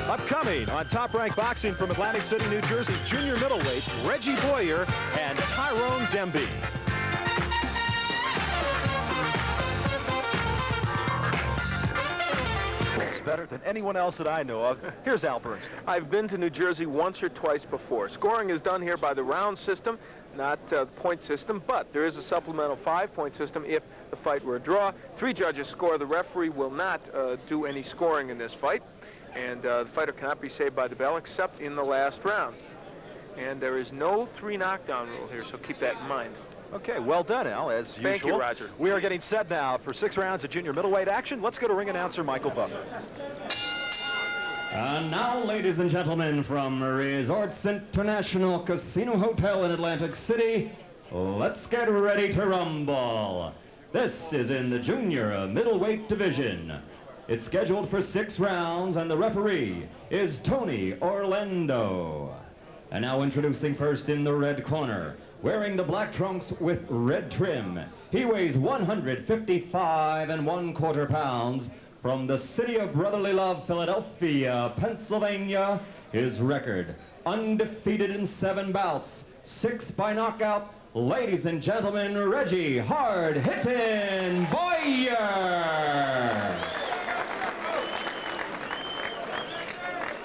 Upcoming on Top Rank Boxing from Atlantic City, New Jersey, junior middleweight Reggie Boyer and Tyrone Demby. Better than anyone else that I know of. Here's Al Bernstein. I've been to New Jersey once or twice before. Scoring is done here by the round system, not the point system, but there is a supplemental 5-point system if the fight were a draw. 3 judges score. The referee will not do any scoring in this fight, and the fighter cannot be saved by the bell except in the last round. And there is no 3 knockdown rule here, so keep that in mind. Okay, well done, Al, as usual. Thank you, Roger. We are getting set now for 6 rounds of junior middleweight action. Let's go to ring announcer Michael Butler. And now, ladies and gentlemen, from Resorts International Casino Hotel in Atlantic City, let's get ready to rumble. This is in the junior middleweight division. It's scheduled for 6 rounds, and the referee is Tony Orlando. And now introducing first in the red corner, wearing the black trunks with red trim. He weighs 155 1/4 pounds. From the city of brotherly love, Philadelphia, Pennsylvania, his record, undefeated in 7 bouts, 6 by knockout. Ladies and gentlemen, Reggie hard-hitting Boyer.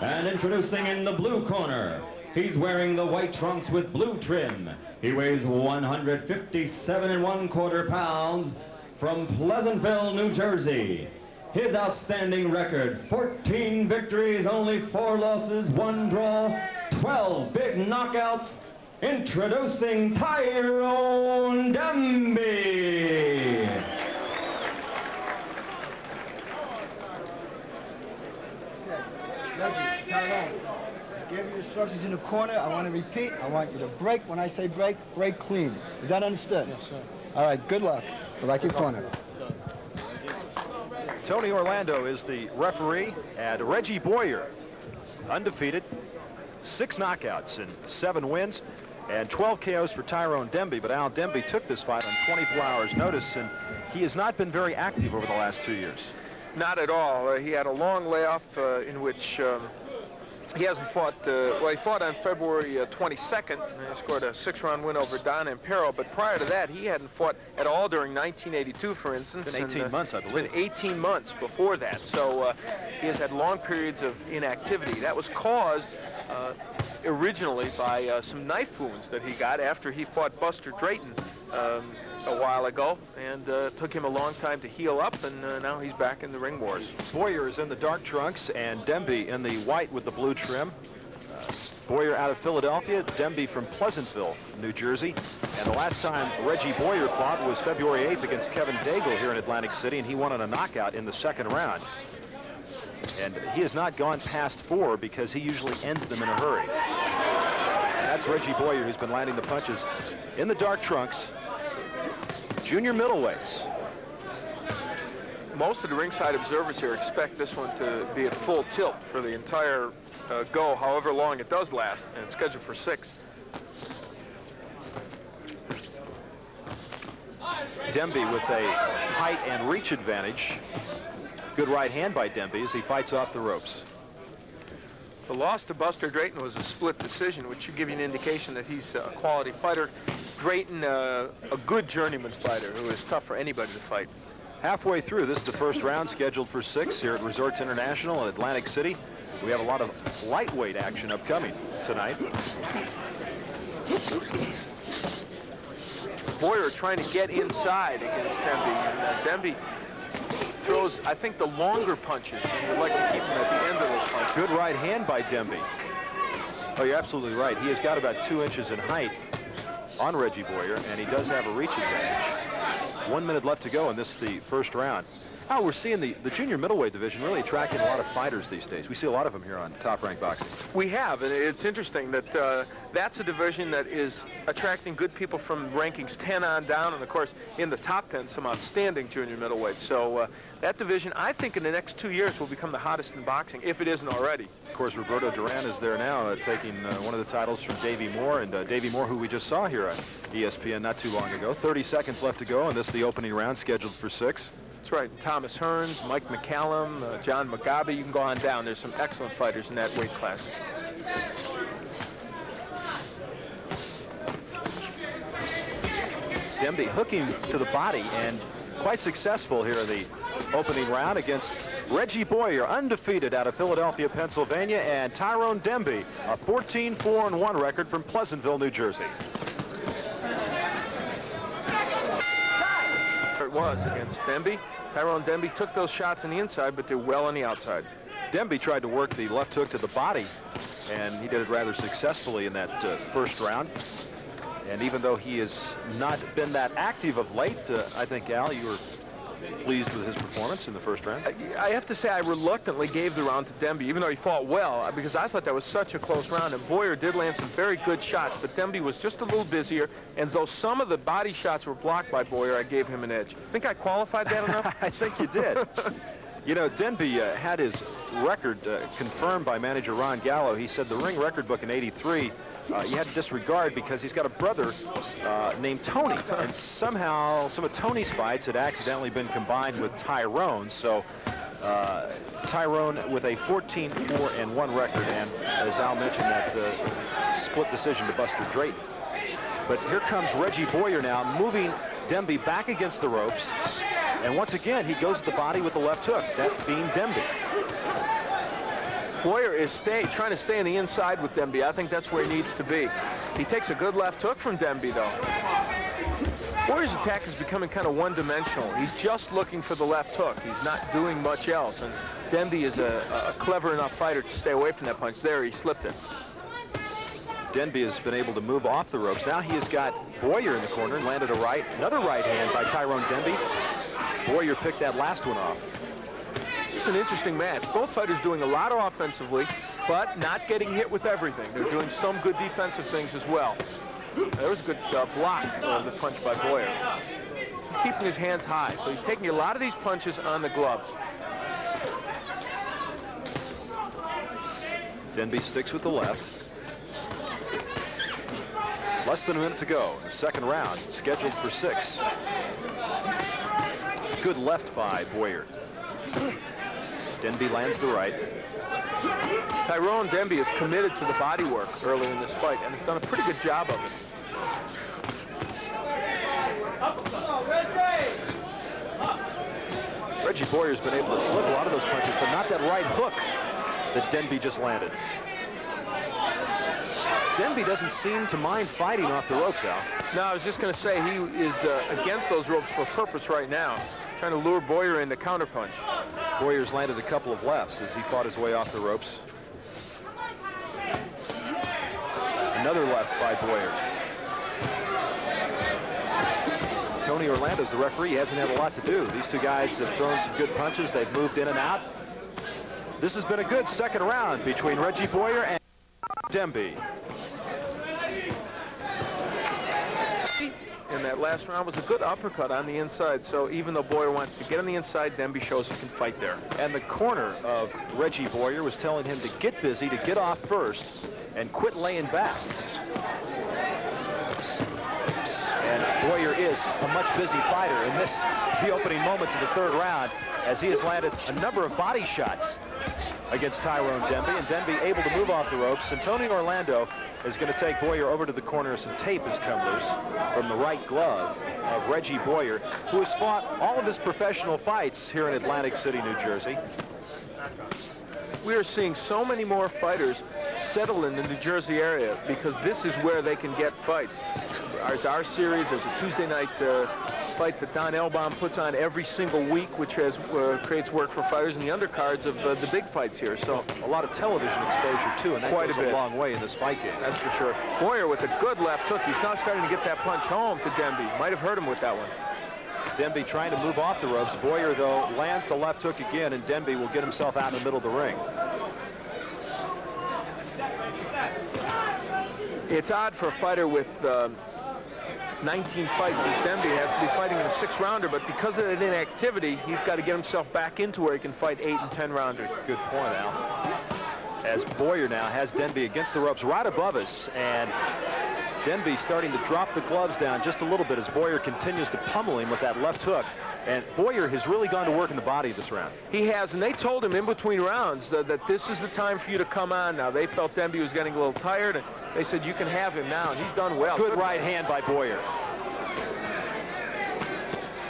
And introducing in the blue corner, he's wearing the white trunks with blue trim. He weighs 157 1/4 pounds. From Pleasantville, New Jersey. His outstanding record, 14 victories, only 4 losses, 1 draw, 12 big knockouts. Introducing Tyrone Demby. Reggie, Tyrone, I gave you instructions in the corner. I want to repeat. I want you to break. When I say break, break clean. Is that understood? Yes, sir. All right, good luck. Go back to your corner. Tony Orlando is the referee, and Reggie Boyer, undefeated, 6 knockouts and 7 wins, and 12 KOs for Tyrone Demby. But Al, Demby took this fight on 24 hours notice, and he has not been very active over the last 2 years. Not at all. He had a long layoff in which he hasn't fought. Well, he fought on February 22nd, and he scored a 6-round win over Don Impero. But prior to that, he hadn't fought at all during 1982, for instance. It's been 18 months, I believe. It's been 18 months before that. So he has had long periods of inactivity. That was caused originally by some knife wounds that he got after he fought Buster Drayton a while ago, and took him a long time to heal up, and now he's back in the ring wars. Boyer is in the dark trunks and Demby in the white with the blue trim. Boyer out of Philadelphia, Demby from Pleasantville, New Jersey. And the last time Reggie Boyer fought was February 8th against Kevin Daigle here in Atlantic City, and he won on a knockout in the 2nd round. And he has not gone past 4 because he usually ends them in a hurry. And that's Reggie Boyer, who's been landing the punches in the dark trunks. Junior middleweights. Most of the ringside observers here expect this one to be at full tilt for the entire go, however long it does last, and it's scheduled for 6. Demby with a height and reach advantage. Good right hand by Demby as he fights off the ropes. The loss to Buster Drayton was a split decision, which should give you an indication that he's a quality fighter. Drayton, a good journeyman fighter who is tough for anybody to fight. Halfway through, this is the 1st round scheduled for 6 here at Resorts International in Atlantic City. We have a lot of lightweight action upcoming tonight. Boyer trying to get inside against Demby, and Demby throws, I think, the longer punches, and would like to keep him at the end of those punches. Good right hand by Demby. Oh, you're absolutely right. He has got about 2 inches in height on Reggie Boyer, and he does have a reach advantage. 1 minute left to go, and this is the 1st round. Now we're seeing the junior middleweight division really attracting a lot of fighters these days. We see a lot of them here on Top Rank Boxing. We have, and it's interesting that that's a division that is attracting good people from rankings 10 on down, and of course in the top 10 some outstanding junior middleweights. So that division, I think in the next 2 years, will become the hottest in boxing, if it isn't already. Of course, Roberto Duran is there now, taking one of the titles from Davey Moore, and Davey Moore, who we just saw here on ESPN not too long ago. 30 seconds left to go, and this is the opening round scheduled for 6. That's right. Thomas Hearns, Mike McCallum, John Mugabe. You can go on down. There's some excellent fighters in that weight class. Demby hooking to the body and quite successful here in the opening round against Reggie Boyer, undefeated out of Philadelphia, Pennsylvania, and Tyrone Demby, a 14-4-1 record from Pleasantville, New Jersey. It was against Demby. Tyrone Demby took those shots on the inside, but they're well on the outside. Demby tried to work the left hook to the body, and he did it rather successfully in that first round. And even though he has not been that active of late, I think, Al, you were pleased with his performance in the first round. I have to say I reluctantly gave the round to Demby, even though he fought well, because I thought that was such a close round. And Boyer did land some very good shots, but Demby was just a little busier. And though some of the body shots were blocked by Boyer, I gave him an edge. Think I qualified that enough? I think you did. You know, Demby had his record confirmed by manager Ron Gallo. He said the ring record book in '83 you had to disregard because he's got a brother named Tony, and somehow some of Tony's fights had accidentally been combined with Tyrone. So Tyrone with a 14-4-1 record, and as Al mentioned, that split decision to Buster Drayton. But here comes Reggie Boyer now, moving Demby back against the ropes, and once again he goes to the body with the left hook, that being Demby. Boyer is trying to stay on the inside with Demby. I think that's where he needs to be. He takes a good left hook from Demby, though. Boyer's attack is becoming kind of one-dimensional. He's just looking for the left hook. He's not doing much else, and Demby is a clever enough fighter to stay away from that punch. There, he slipped it. Denby has been able to move off the ropes. Now he has got Boyer in the corner and landed another right hand by Tyrone Demby. Boyer picked that last one off. It's an interesting match. Both fighters doing a lot offensively, but not getting hit with everything. They're doing some good defensive things as well. There was a good block of the punch by Boyer. He's keeping his hands high, so he's taking a lot of these punches on the gloves. Denby sticks with the left. Less than a minute to go in the second round, scheduled for 6. Good left by Boyer. Denby lands the right. Tyrone Demby is committed to the body work early in this fight, and has done a pretty good job of it. Reggie Boyer's been able to slip a lot of those punches, but not that right hook that Denby just landed. Denby doesn't seem to mind fighting off the ropes, Al. No, I was just going to say he is against those ropes for purpose right now, trying to lure Boyer into counterpunch. Boyer's landed a couple of lefts as he fought his way off the ropes. Another left by Boyer. Tony Orlando's the referee. He hasn't had a lot to do. These two guys have thrown some good punches. They've moved in and out. This has been a good second round between Reggie Boyer and Denby. In that last round was a good uppercut on the inside, so even though Boyer wants to get on the inside, Denby shows he can fight there. And the corner of Reggie Boyer was telling him to get busy, to get off first, and quit laying back. And Boyer is a much busy fighter in the opening moments of the third round, as he has landed a number of body shots against Tyrone Denby, and Denby able to move off the ropes. And Tony Orlando is going to take Boyer over to the corner. Some tape has come loose from the right glove of Reggie Boyer, who has fought all of his professional fights here in Atlantic City, New Jersey. We are seeing so many more fighters settle in the New Jersey area because this is where they can get fights. Our series, there's a Tuesday night fight that Don Elbaum puts on every single week, which has creates work for fighters in the undercards of the big fights here. So a lot of television exposure too, and that goes a long way in this fight game. That's for sure. Boyer with a good left hook. He's now starting to get that punch home to Denby. Might have hurt him with that one. Denby trying to move off the ropes. Boyer, though, lands the left hook again, and Denby will get himself out in the middle of the ring. It's odd for a fighter with 19 fights as Denby has to be fighting in a 6-rounder, but because of that inactivity, he's got to get himself back into where he can fight 8- and 10-rounders. Good point, Al. As Boyer now has Denby against the ropes right above us, and Denby starting to drop the gloves down just a little bit as Boyer continues to pummel him with that left hook. And Boyer has really gone to work in the body this round. He has, and they told him in between rounds that this is the time for you to come on now. They felt Demby was getting a little tired, and they said, you can have him now, and he's done well. Good right hand by Boyer.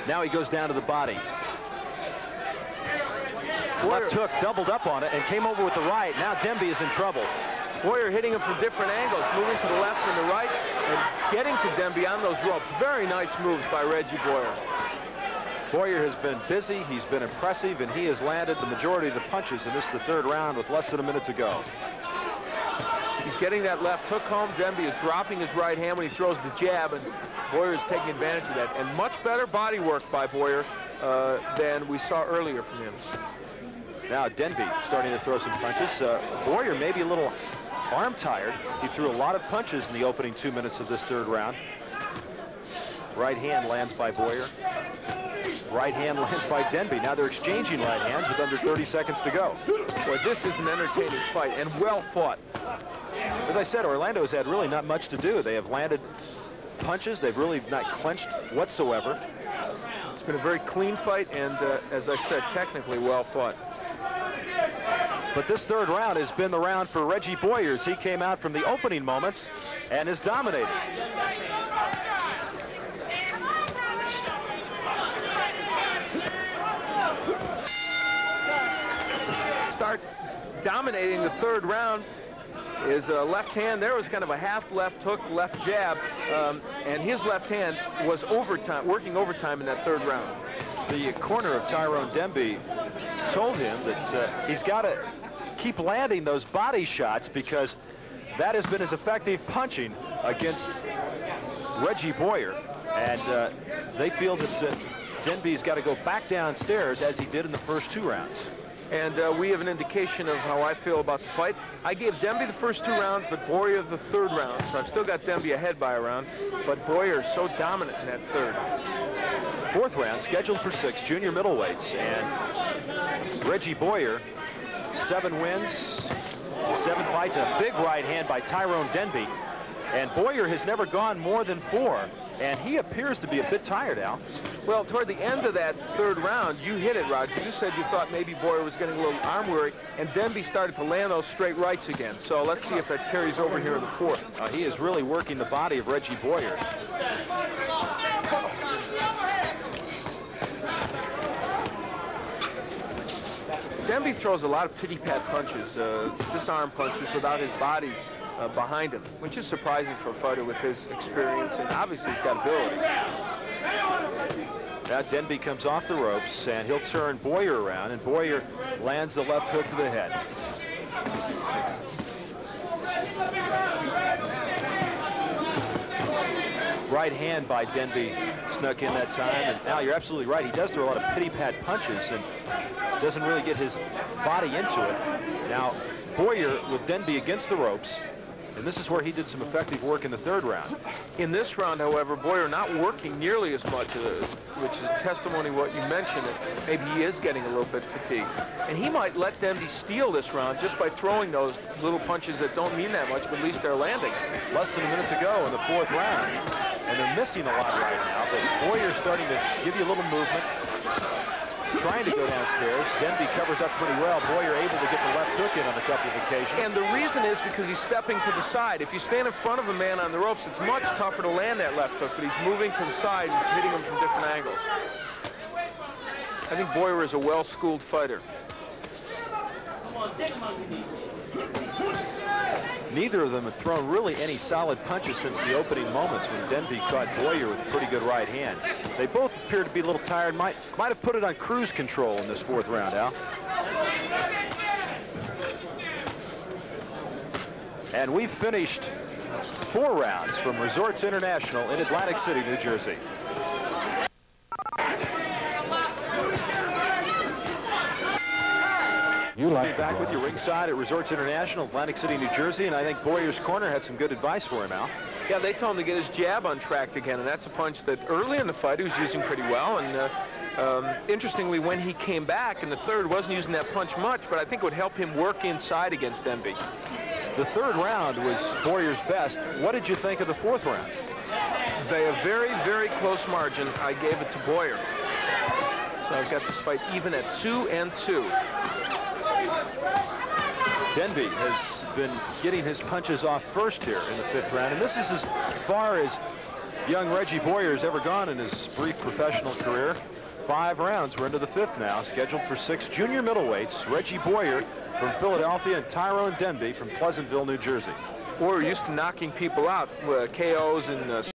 Now he goes down to the body. Left hook doubled up on it and came over with the right. Now Demby is in trouble. Boyer hitting him from different angles, moving to the left and the right, and getting to Demby on those ropes. Very nice moves by Reggie Boyer. Boyer has been busy, he's been impressive, and he has landed the majority of the punches in this, the third round, with less than a minute to go. He's getting that left hook home. Demby is dropping his right hand when he throws the jab, and Boyer is taking advantage of that. And much better body work by Boyer than we saw earlier from him. Now Demby starting to throw some punches. Boyer maybe a little arm tired. He threw a lot of punches in the opening 2 minutes of this third round. Right hand lands by Boyer. Right hand lands by Demby. Now they're exchanging right hands with under 30 seconds to go. Boy, this is an entertaining fight and well fought. As I said, Orlando's had really not much to do. They have landed punches. They've really not clenched whatsoever. It's been a very clean fight and, as I said, technically well fought. But this third round has been the round for Reggie Boyer. He came out from the opening moments and is dominating. Start dominating the third round. His left hand there was kind of a half left hook, left jab, and his left hand was working overtime in that third round. The corner of Tyrone Demby told him that he's got to keep landing those body shots because that has been his effective punching against Reggie Boyer, and they feel that Denby's got to go back downstairs as he did in the first two rounds. And we have an indication of how I feel about the fight. I gave Demby the first two rounds, but Boyer the third round. So I've still got Demby ahead by a round, but Boyer is so dominant in that third. Fourth round scheduled for 6 junior middleweights, and Reggie Boyer, 7 wins, 7 fights, and a big right hand by Tyrone Denby. And Boyer has never gone more than 4. And he appears to be a bit tired, Al. Well, toward the end of that third round, you hit it, Roger. You said you thought maybe Boyer was getting a little arm weary, and Denby started to land those straight rights again. So let's see if that carries over here in the fourth. He is really working the body of Reggie Boyer. Denby throws a lot of pity-pat punches, just arm punches without his body behind him, which is surprising for a fighter with his experience, and obviously he's got ability. Now Denby comes off the ropes, and he'll turn Boyer around, and Boyer lands the left hook to the head. Right hand by Denby snuck in that time, and Al, you're absolutely right. He does throw a lot of pity-pat punches and doesn't really get his body into it. Now, Boyer with Denby against the ropes, and this is where he did some effective work in the third round. In this round, however, Boyer not working nearly as much, which is testimony to what you mentioned. Maybe he is getting a little bit fatigued. And he might let Denby steal this round just by throwing those little punches that don't mean that much, but at least they're landing. Less than a minute to go in the fourth round. And they're missing a lot right now, but Boyer's starting to give you a little movement. Trying to go downstairs. Denby covers up pretty well. Boyer able to get the left hook in on a couple of occasions. And the reason is because he's stepping to the side. If you stand in front of a man on the ropes, it's much tougher to land that left hook, but he's moving to the side and hitting him from different angles. I think Boyer is a well-schooled fighter. Neither of them have thrown really any solid punches since the opening moments when Denby caught Boyer with a pretty good right hand. They both appear to be a little tired. Might have put it on cruise control in this fourth round, Al. And we've finished 4 rounds from Resorts International in Atlantic City, New Jersey. You like back with you ringside at Resorts International, Atlantic City, New Jersey, and I think Boyer's corner had some good advice for him, Al. Yeah, they told him to get his jab untracked again, and that's a punch that early in the fight he was using pretty well. And interestingly, when he came back in the third, wasn't using that punch much, but I think it would help him work inside against Denby. The third round was Boyer's best. What did you think of the fourth round? By a very, very close margin, I gave it to Boyer. So I've got this fight even at 2-2. Denby has been getting his punches off first here in the 5th round, and this is as far as young Reggie Boyer's ever gone in his brief professional career. 5 rounds. We're into the 5th now, scheduled for 6 junior middleweights. Reggie Boyer from Philadelphia and Tyrone Denby from Pleasantville, New Jersey. Boyer used to knocking people out, KOs and